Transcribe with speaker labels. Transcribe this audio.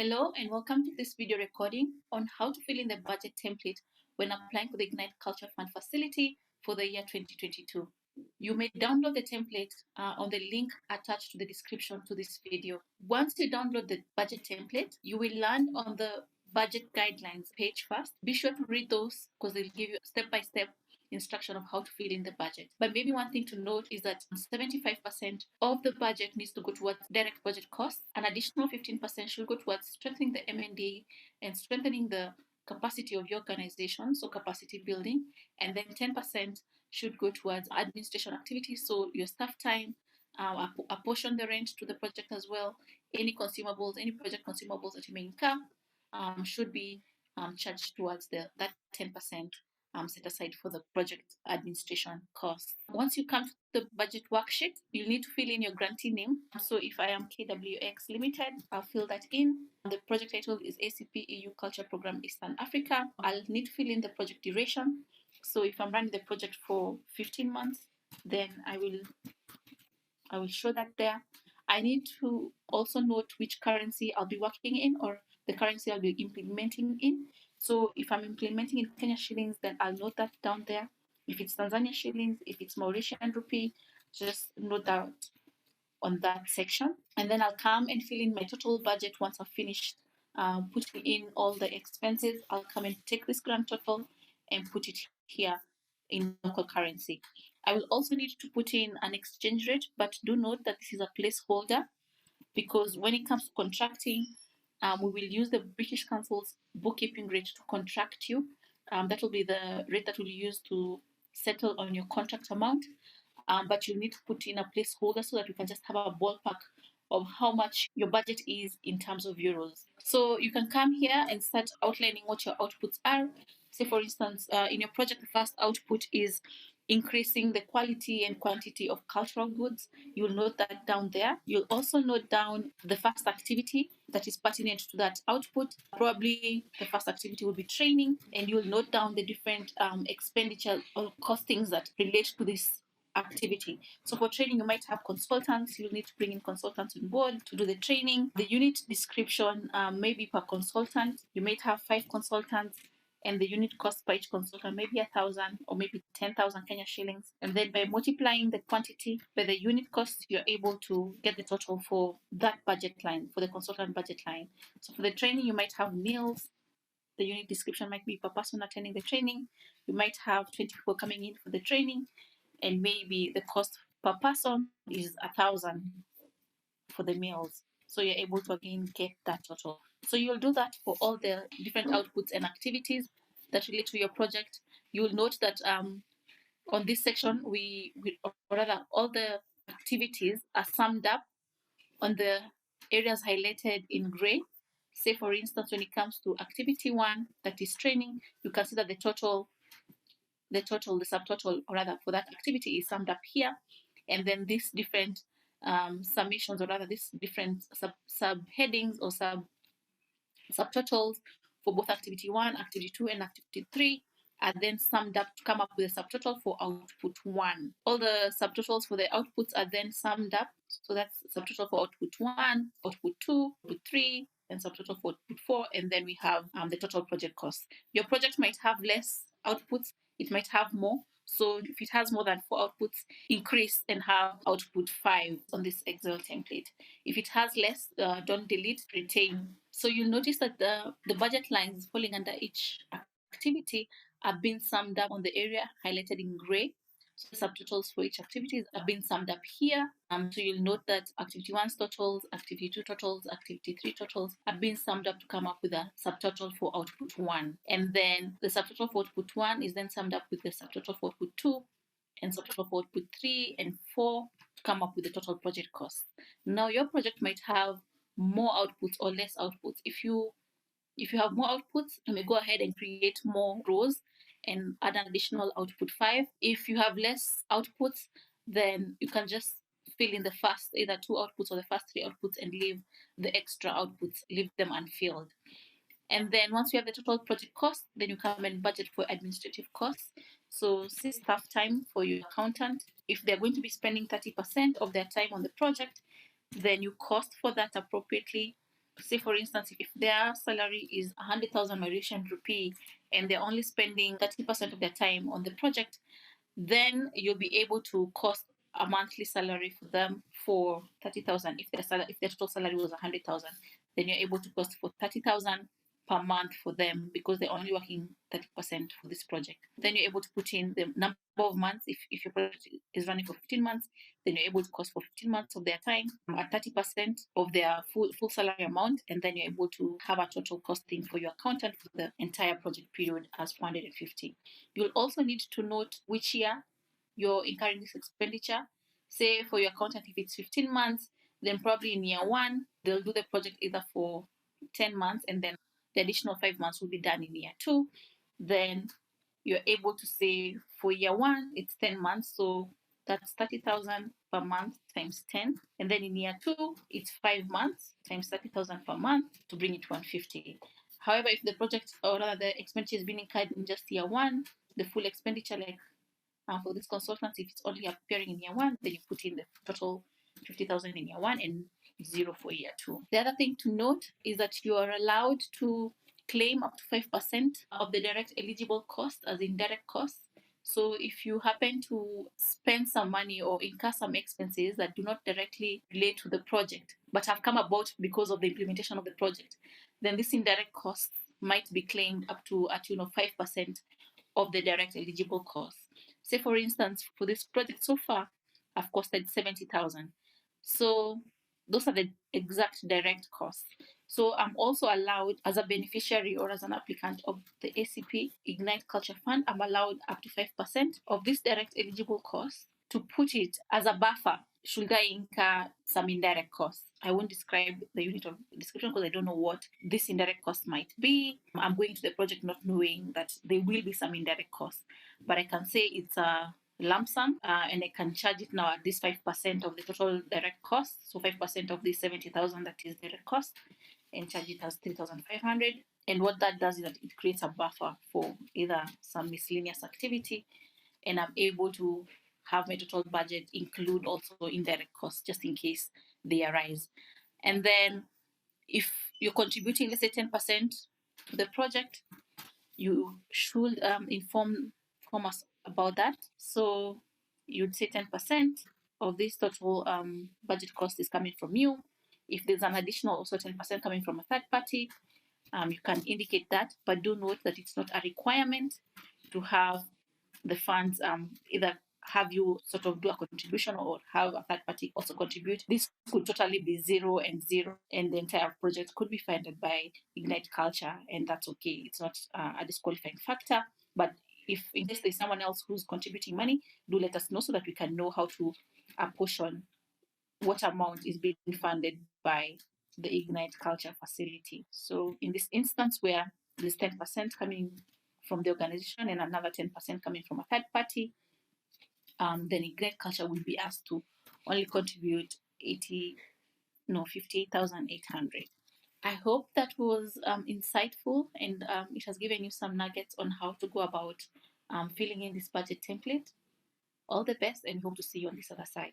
Speaker 1: Hello and welcome to this video recording on how to fill in the budget template when applying for the Ignite Culture Fund facility for the year 2022. You may download the template on the link attached to the description to this video. Once you download the budget template, you will land on the budget guidelines page first. Be sure to read those because they'll give you step-by-step instruction of how to fill in the budget. But maybe one thing to note is that 75% of the budget needs to go towards direct budget costs. An additional 15% should go towards strengthening the M&A and strengthening the capacity of your organization, so capacity building, and then 10% should go towards administration activities, so your staff time, apportion the rent to the project as well. Any consumables, any project consumables that you may incur should be charged towards that 10% set aside for the project administration costs. Once you come to the budget worksheet, you'll need to fill in your grantee name. So if I am KWX Limited, I'll fill that in. The project title is ACP-EU Culture Programme Eastern Africa. I'll need to fill in the project duration. So if I'm running the project for 15 months, then I will show that there. I need to also note which currency I'll be working in or the currency I'll be implementing in. So if I'm implementing in Kenya shillings, then I'll note that down there. If it's Tanzania shillings, if it's Mauritian rupee, just note that on that section. And then I'll come and fill in my total budget once I've finished putting in all the expenses. I'll come and take this grand total and put it here in local currency. I will also need to put in an exchange rate, but do note that this is a placeholder because when it comes to contracting, we will use the British Council's bookkeeping rate to contract you. That will be the rate that we'll use to settle on your contract amount. But you'll need to put in a placeholder so that you can just have a ballpark of how much your budget is in terms of euros. So you can come here and start outlining what your outputs are. Say, for instance, in your project, the first output is increasing the quality and quantity of cultural goods. You'll note that down there. You'll also note down the first activity that is pertinent to that output. Probably the first activity will be training, and you'll note down the different expenditure or costings that relate to this activity. So for training, you might have consultants. You'll need to bring in consultants on board to do the training. The unit description may be per consultant. You might have 5 consultants, and the unit cost per each consultant may be 1,000 or maybe 10,000 Kenya shillings. And then by multiplying the quantity by the unit cost, you're able to get the total for that budget line, for the consultant budget line. So for the training, you might have meals. The unit description might be per person attending the training. You might have 20 people coming in for the training, and maybe the cost per person is 1,000 for the meals. So you're able to again get that total. So you'll do that for all the different outputs and activities that relate to your project. You'll note that on this section, or rather, all the activities are summed up on the areas highlighted in gray. Say, for instance, when it comes to activity 1, that is training, you can see that the subtotal, or rather, for that activity is summed up here. And then these different summations, or rather, these different subheadings or subtotals for both activity 1, activity 2, and activity 3 are then summed up to come up with a subtotal for output 1. All the subtotals for the outputs are then summed up. So that's subtotal for output 1, output 2, output 3, and subtotal for output 4. And then we have the total project cost. Your project might have less outputs. It might have more. So if it has more than 4 outputs, increase and have output 5 on this Excel template. If it has less, don't delete, retain. So you'll notice that the budget lines falling under each activity are being summed up on the area highlighted in gray. So subtotals for each activity are being summed up here. So you'll note that activity 1's totals, activity 2 totals, activity 3 totals are being summed up to come up with a subtotal for output 1. And then the subtotal for output 1 is then summed up with the subtotal for output 2 and subtotal for output 3 and 4 to come up with the total project cost. Now your project might have more outputs or less outputs. If you have more outputs, you may go ahead and create more rows and add an additional output 5. If you have less outputs, then you can just fill in the first either 2 outputs or the first 3 outputs and leave the extra outputs, leave them unfilled. And then once you have the total project cost, then you come and budget for administrative costs. So say staff time for your accountant. If they're going to be spending 30% of their time on the project, then you cost for that appropriately. say for instance, if their salary is 100,000 Mauritian rupee and they're only spending 30% of their time on the project, then you'll be able to cost a monthly salary for them for 30,000. If their total salary was 100,000, then you're able to cost for 30,000 per month for them because they're only working 30% for this project. Then you're able to put in the number of months. If your project is running for 15 months, then you're able to cost for 15 months of their time at 30% of their full salary amount, and then you're able to have a total costing for your accountant for the entire project period as 450. You'll also need to note which year you're incurring this expenditure. Say for your accountant, if it's 15 months, then probably in year one, they'll do the project either for 10 months, and then the additional 5 months will be done in year two. Then you're able to say for year one, it's 10 months. So that's 30,000 per month times 10. And then in year two, it's 5 months times 30,000 per month to bring it to 150. However, if the project or rather the expenditure is being incurred in just year one, the full expenditure, like for this consultant, if it's only appearing in year one, then you put in the total 50,000 in year one and zero for year two. The other thing to note is that you are allowed to claim up to 5% of the direct eligible cost as indirect costs. So if you happen to spend some money or incur some expenses that do not directly relate to the project, but have come about because of the implementation of the project, then this indirect cost might be claimed up to a tune of 5% of the direct eligible costs. Say, for instance, for this project so far, I've costed 70,000. So those are the exact direct costs. So I'm also allowed, as a beneficiary or as an applicant of the ACP Ignite Culture Fund, I'm allowed up to 5% of this direct eligible cost to put it as a buffer should I incur some indirect costs. I won't describe the unit of description because I don't know what this indirect cost might be. I'm going to the project not knowing that there will be some indirect costs, but I can say it's a lump sum and I can charge it now at this 5% of the total direct cost. So 5% of the 70,000 that is direct cost, and charge it as 3,500. And what that does is that it creates a buffer for either some miscellaneous activity, and I'm able to have my total budget include also indirect costs just in case they arise. And then if you're contributing, let's say 10% to the project, you should inform us about that. So you'd say 10% of this total budget cost is coming from you. If there's an additional also 10% coming from a third party, you can indicate that, but do note that it's not a requirement to have the funds either have you sort of do a contribution or have a third party also contribute. This could totally be 0 and 0, and the entire project could be funded by Ignite Culture, and that's okay. It's not a disqualifying factor. But if in case there's someone else who's contributing money, do let us know so that we can know how to apportion what amount is being funded by the Ignite Culture facility. So in this instance where there's 10% coming from the organization and another 10% coming from a third party, then Ignite Culture will be asked to only contribute 58,800. I hope that was insightful, and it has given you some nuggets on how to go about filling in this budget template. All the best, and hope to see you on this other side.